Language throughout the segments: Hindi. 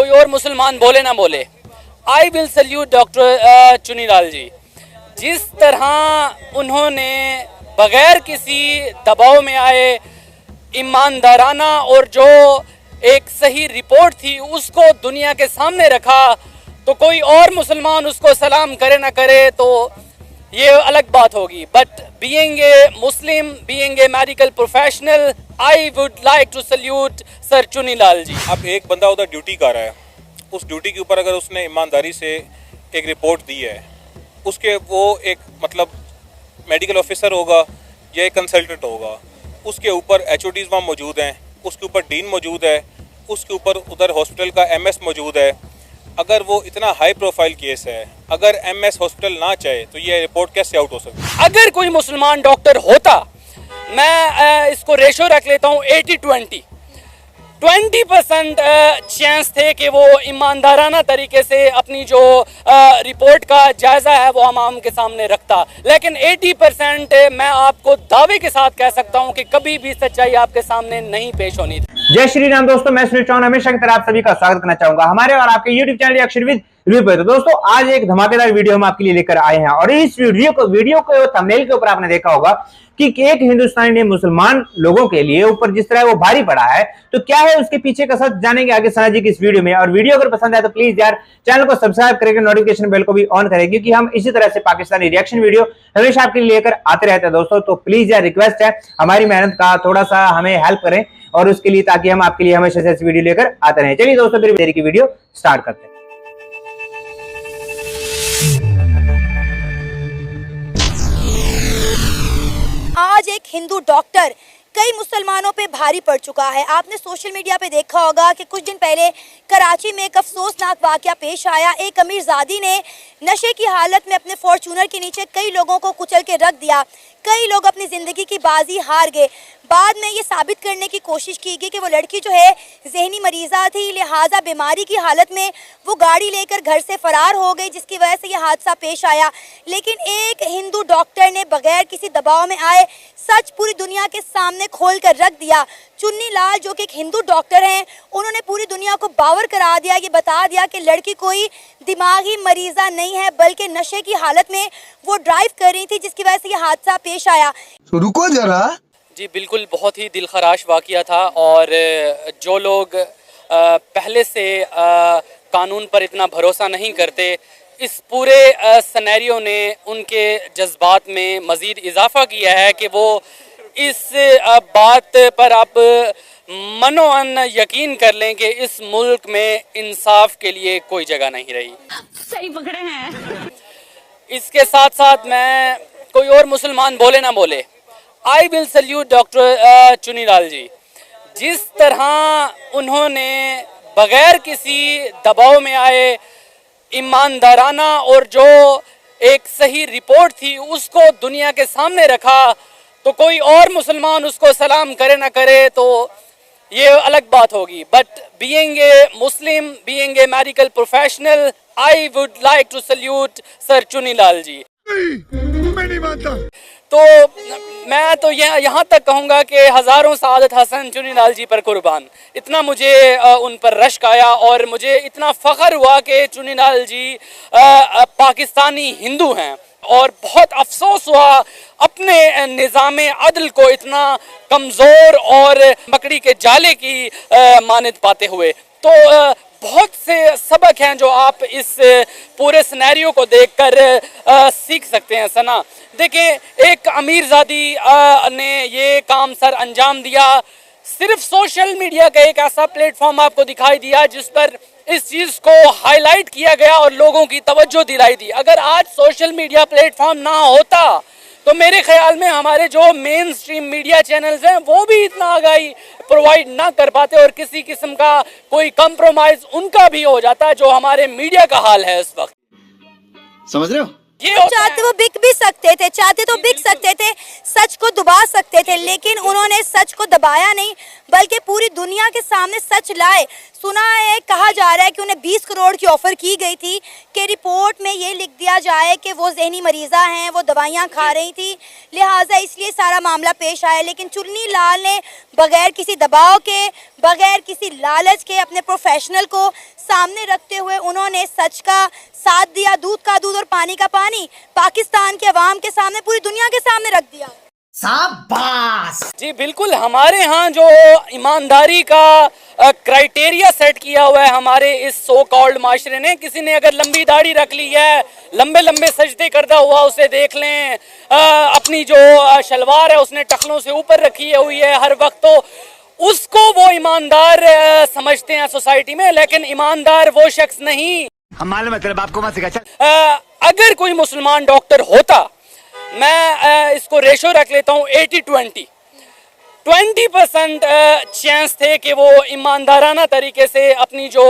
कोई और मुसलमान बोले ना बोले, I will salute doctor Chunilal ji. जिस तरह उन्होंने बगैर किसी दबाव में आए ईमानदाराना और जो एक सही रिपोर्ट थी उसको दुनिया के सामने रखा, तो कोई और मुसलमान उसको सलाम करे ना करे तो ये अलग बात होगी। But being a Muslim, being a medical professional, I would like to salute sir Chunilal ji. अब एक बंदा उधर ड्यूटी कर रहा है, उस ड्यूटी के ऊपर अगर उसने ईमानदारी से एक रिपोर्ट दी है, उसके वो एक मतलब मेडिकल ऑफिसर होगा या एक कंसल्टेंट होगा, उसके ऊपर एचओडीज वहाँ मौजूद हैं, उसके ऊपर डीन मौजूद है, उसके ऊपर उधर हॉस्पिटल का एमएस मौजूद है। अगर वो इतना हाई प्रोफाइल केस है, अगर एमएस हॉस्पिटल ना चाहे तो ये रिपोर्ट कैसे आउट हो सकती है? अगर कोई मुसलमान डॉक्टर होता, मैं इसको रेशो रख लेता हूँ 80-20, 20% चांस थे कि वो ईमानदाराना तरीके से अपनी जो रिपोर्ट का जायज़ा है वो आवाम के सामने रखता। लेकिन 80% मैं आपको दावे के साथ कह सकता हूं कि कभी भी सच्चाई आपके सामने नहीं पेश होनी थी। जय श्री राम दोस्तों, मैं सुनील चौहान हमेशा की तरह आप सभी का स्वागत करना चाहूंगा हमारे और आपके YouTube channel reaction with review पे। तो दोस्तों आज एक धमाकेदार वीडियो हम आपके लिए लेकर आए हैं और इस वीडियो को थंबनेल के ऊपर आपने देखा होगा कि एक हिंदुस्तानी ने मुसलमान लोगों के लिए ऊपर जिस तरह वो भारी पड़ा है, तो क्या है उसके पीछे का सच जानेंगे आगे सना जी की इस वीडियो में। और वीडियो अगर पसंद आए तो प्लीज यार चैनल को सब्सक्राइब करके नोटिफिकेशन बेल को भी ऑन करें, क्योंकि हम इसी तरह से पाकिस्तानी रिएक्शन वीडियो हमेशा आपके लिए लेकर आते रहते हैं दोस्तों। तो प्लीज यार रिक्वेस्ट है, हमारी मेहनत का थोड़ा सा हमें हेल्प करें और उसके लिए, ताकि हम आपके लिए हमेशा से ऐसी वीडियो लेकर आते रहें। चलिए दोस्तों फिर देरी की वीडियो स्टार्ट करते हैं। आज एक हिंदू डॉक्टर कई मुसलमानों पे भारी पड़ चुका है। आपने सोशल मीडिया पे देखा होगा कि कुछ दिन पहले कराची में एक अफसोसनाक वाकया पेश आया। एक अमीरजादी ने नशे की हालत में अपने फॉर्च्यूनर के नीचे कई लोगों को कुचल के रख दिया। कई लोग अपनी ज़िंदगी की बाजी हार गए। बाद में ये साबित करने की कोशिश की गई कि वो लड़की जो है जहनी मरीज़ा थी, लिहाजा बीमारी की हालत में वो गाड़ी लेकर घर से फरार हो गई, जिसकी वजह से ये हादसा पेश आया। लेकिन एक हिंदू डॉक्टर ने बगैर किसी दबाव में आए सच पूरी दुनिया के सामने खोल कर रख दिया। चुन्नी लाल जो कि एक हिंदू डॉक्टर हैं, उन्होंने पूरी दुनिया को बावर करा दिया, ये बता दिया कि लड़की कोई दिमागी मरीज़ा नहीं है, बल्कि नशे की हालत में वो ड्राइव कर रही थी, जिसकी वजह से ये हादसा पेश आया। तो रुको जरा जी बिल्कुल, बहुत ही दिलखराश वाक़या था। और जो लोग पहले से कानून पर इतना भरोसा नहीं करते, इस पूरे सिनेरियो ने उनके जज्बात में मज़ीद इजाफ़ा किया है कि वो इस बात पर आप मनोअन यकीन कर लें कि इस मुल्क में इंसाफ के लिए कोई जगह नहीं रही। सही पकड़े हैं। इसके साथ साथ मैं, कोई और मुसलमान बोले ना बोले, I will salute doctor Chunilal ji. जिस तरह उन्होंने बगैर किसी दबाव में आए ईमानदाराना और जो एक सही रिपोर्ट थी उसको दुनिया के सामने रखा, तो कोई और मुसलमान उसको सलाम करे ना करे तो ये अलग बात होगी। But being a Muslim, being a medical professional, I would like to salute sir Chunilal ji. मैं नहीं मानता। तो मैं तो यहाँ तक कहूँगा कि हज़ारों सआदत हसन चुनीलाल जी पर कुर्बान। इतना मुझे उन पर रश्क आया और मुझे इतना फ़ख्र हुआ कि चुनीलाल जी पाकिस्तानी हिंदू हैं। और बहुत अफसोस हुआ अपने निज़ाम अदल को इतना कमज़ोर और मकड़ी के जाले की मानद पाते हुए। तो बहुत से सबक हैं जो आप इस पूरे सिनेरियो को देखकर सीख सकते हैं। सना देखिए, एक अमीरजादी ने ये काम सर अंजाम दिया। सिर्फ सोशल मीडिया का एक ऐसा प्लेटफॉर्म आपको दिखाई दिया जिस पर इस चीज़ को हाईलाइट किया गया और लोगों की तवज्जो दिलाई दी। अगर आज सोशल मीडिया प्लेटफॉर्म ना होता तो मेरे ख्याल में हमारे जो मेन स्ट्रीम मीडिया चैनल्स हैं वो भी इतना आगाही प्रोवाइड ना कर पाते और किसी किस्म का कोई कंप्रोमाइज उनका भी हो जाता, जो हमारे मीडिया का हाल है इस वक्त। समझ रहे हो? चाहते वो बिक भी सकते थे, चाहते तो बिक सकते थे, सच को दबा सकते थे, लेकिन उन्होंने सच को दबाया नहीं बल्कि पूरी दुनिया के सामने सच लाए। सुना है, कहा जा रहा है कि उन्हें 20 करोड़ की ऑफर की गई थी कि रिपोर्ट में ये लिख दिया जाए कि वो जहनी मरीज़ा हैं, वो दवाइयाँ खा रही थी, लिहाजा इसलिए सारा मामला पेश आया। लेकिन चुन्नी लाल ने बगैर किसी दबाव के, बगैर किसी लालच के अपने प्रोफेशनल को सामने रखते हुए उन्होंने सच का साथ दिया, दूध का दूध और पानी का पानी पाकिस्तान के अवाम के सामने, पूरी दुनिया के सामने रख दिया। जी बिल्कुल, हमारे यहाँ जो ईमानदारी का क्राइटेरिया सेट किया हुआ है हमारे इस सो कॉल्ड माशरे ने, किसी ने अगर लंबी दाढ़ी रख ली है, लंबे लंबे सजदे करता हुआ उसे देख लें, अपनी जो शलवार है उसने टखनों से ऊपर रखी हुई है हर वक्त, तो उसको वो ईमानदार समझते हैं सोसाइटी में। लेकिन ईमानदार वो शख्स नहीं। हम मालूम है तेरे बाप को मत सिखा। अगर कोई मुसलमान डॉक्टर होता, मैं इसको रेशो रख लेता हूँ 80-20, 20% चांस थे कि वो ईमानदाराना तरीके से अपनी जो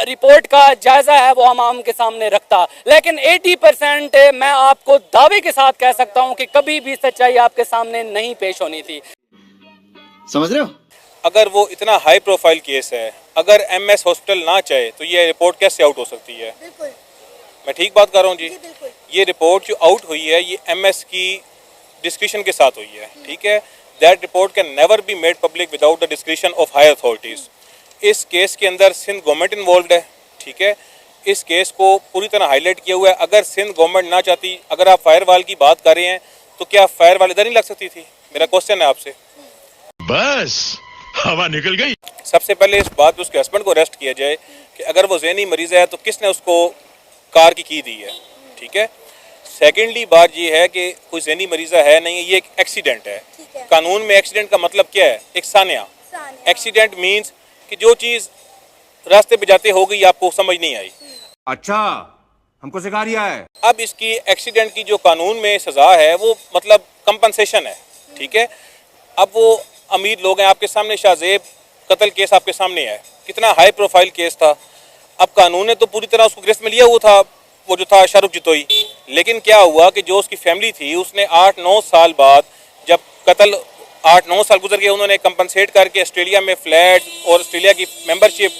रिपोर्ट का जायजा है वो आवाम के सामने रखता। लेकिन 80% मैं आपको दावे के साथ कह सकता हूँ कि कभी भी सच्चाई आपके सामने नहीं पेश होनी थी। समझ रहे हो? अगर वो इतना हाई प्रोफाइल केस है, अगर एमएस हॉस्पिटल ना चाहे तो ये रिपोर्ट कैसे आउट हो सकती है? बिल्कुल, मैं ठीक बात कर रहा हूँ जी? बिल्कुल। ये रिपोर्ट जो आउट हुई है ये एमएस की डिस्क्रिप्शन के साथ हुई है, ठीक है? That report can never be made public without the description of higher authorities. इस केस के अंदर सिंध गवर्नमेंट इन्वॉल्व है, ठीक है? इस केस को पूरी तरह हाईलाइट किया हुआ है। अगर सिंध गवर्नमेंट ना चाहती, अगर आप फायरवाल की बात कर रहे हैं तो क्या फायरवाल इधर नहीं लग सकती थी? मेरा क्वेश्चन है आपसे। बस हवा निकल गई। सबसे पहले इस बात पे उसके हस्बैंड को अरेस्ट किया जाए कि अगर वो ज़हनी मरीज है तो किसने उसको कार की दी है, ठीक है? सेकेंडली बात ये है कि कोई ज़हनी मरीज़ा है नहीं, ये एक एक्सीडेंट है। कानून में एक्सीडेंट का मतलब क्या है? एक सानिया। एक्सीडेंट मीन्स कि जो चीज़ रास्ते पे जाते हो गई आपको समझ नहीं आई। अच्छा, हमको सिखा रिया है। अब इसकी एक्सीडेंट की जो कानून में सज़ा है वो मतलब कंपनसेशन है, ठीक है? अब वो अमीर लोग हैं, आपके सामने शाहजेब कत्ल केस आपके सामने है, कितना हाई प्रोफाइल केस था। अब कानून ने तो पूरी तरह उसको गिरफ्त में लिया हुआ था, वो जो था शाहरुख जितोई। लेकिन क्या हुआ कि जो उसकी फैमिली थी उसने 8-9 साल बाद, जब कत्ल 8-9 साल गुजर गए, उन्होंने कंपनसेट करके ऑस्ट्रेलिया में फ्लैट और ऑस्ट्रेलिया की मेंबरशिप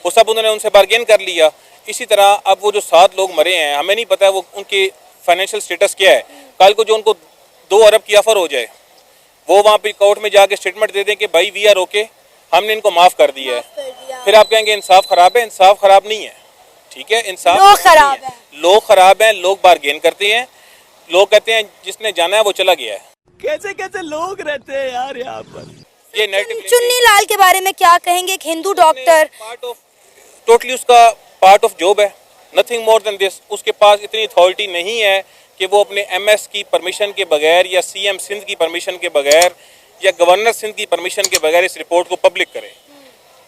वो सब उन्होंने उनसे बार्गेन कर लिया। इसी तरह अब वो जो 7 लोग मरे हैं, हमें नहीं पता है वो उनकी फाइनेंशियल स्टेटस क्या है। कल को जो उनको 2 अरब की ऑफर हो जाए, वो वहाँ पे कोर्ट में जाके स्टेटमेंट दे दें कि भाई वी आर ओके, हमने इनको माफ़ कर दिया है। फिर आप कहेंगे इंसाफ खराब है। इंसाफ खराब नहीं है, ठीक है? इंसाफ लोग खराब है। लोग खराब हैं, लोग बार्गेन करते हैं, लोग कहते हैं जिसने जाना है वो चला गया है। कैसे कैसे लोग रहते हैं यार यहाँ पर। ये नेगेटिव चुन्नी लाल के बारे में क्या कहेंगे? एक Hindu doctor, part of totally उसका पार्ट ऑफ जॉब है, नथिंग मोर देन दिस। उसके पास इतनी अथॉरिटी नहीं है कि वो अपने एमएस की परमिशन के बगैर या सीएम सिंध की परमिशन के बगैर या गवर्नर सिंध की परमिशन के बगैर इस रिपोर्ट को पब्लिक करे,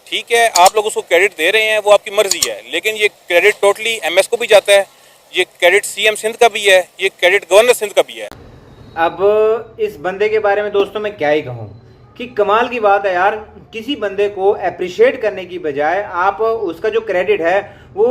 ठीक है? आप लोग उसको क्रेडिट दे रहे हैं, वो आपकी मर्जी है, लेकिन ये क्रेडिट टोटली एमएस को भी जाता है, ये क्रेडिट सीएम सिंध का भी है, ये क्रेडिट गवर्नर सिंध का भी है। अब इस बंदे के बारे में दोस्तों मैं क्या ही कहूँ कि कमाल की बात है यार। किसी बंदे को अप्रिशिएट करने की बजाय आप उसका जो क्रेडिट है वो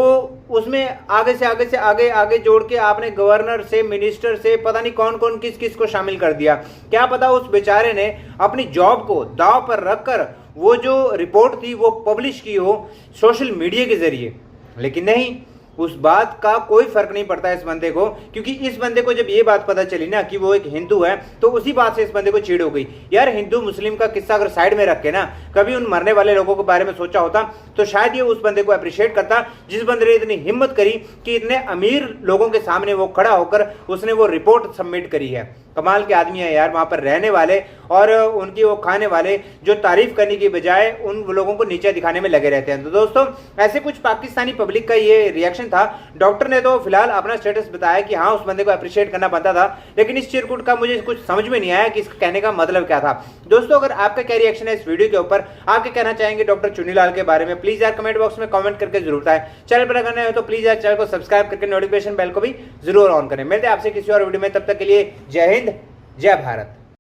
उसमें आगे से आगे जोड़ के आपने गवर्नर से, मिनिस्टर से, पता नहीं कौन कौन किस किस को शामिल कर दिया। क्या पता उस बेचारे ने अपनी जॉब को दांव पर रखकर वो जो रिपोर्ट थी वो पब्लिश की हो सोशल मीडिया के जरिए, लेकिन नहीं, उस बात का कोई फर्क नहीं पड़ता इस बंदे को, क्योंकि इस बंदे को जब ये बात पता चली ना कि वो एक हिंदू है तो उसी बात से इस बंदे को चिढ़ हो गई। यार हिंदू मुस्लिम का किस्सा अगर साइड में रख के ना कभी उन मरने वाले लोगों के बारे में सोचा होता तो शायद ये उस बंदे को अप्रिशिएट करता, जिस बंदे ने इतनी हिम्मत करी कि इतने अमीर लोगों के सामने वो खड़ा होकर उसने वो रिपोर्ट सबमिट करी है। कमाल के आदमी है यार, वहाँ पर रहने वाले और उनकी वो खाने वाले जो तारीफ करने की बजाय उन लोगों को नीचे दिखाने में लगे रहते हैं। तो दोस्तों ऐसे कुछ पाकिस्तानी पब्लिक का ये रिएक्शन था। डॉक्टर ने तो फिलहाल अपना स्टेटस बताया कि हाँ उस बंदे को अप्रिशिएट करना बनता था, लेकिन इस चिरकुट का मुझे कुछ समझ में नहीं आया कि इसका कहने का मतलब क्या था। दोस्तों अगर आपका क्या रिएक्शन है इस वीडियो के ऊपर, आप क्या कहना चाहेंगे डॉक्टर चुन्नीलाल के बारे में, प्लीज यार कमेंट बॉक्स में कमेंट करके जरूर बताएं। चैनल पर अगर नए हो तो प्लीज यार चैनल को सब्सक्राइब करके नोटिफिकेशन बेल को भी जरूर ऑन करें। मिलते हैं आपसे किसी और वीडियो में, तब तक के लिए जय हिंद, जय भारत।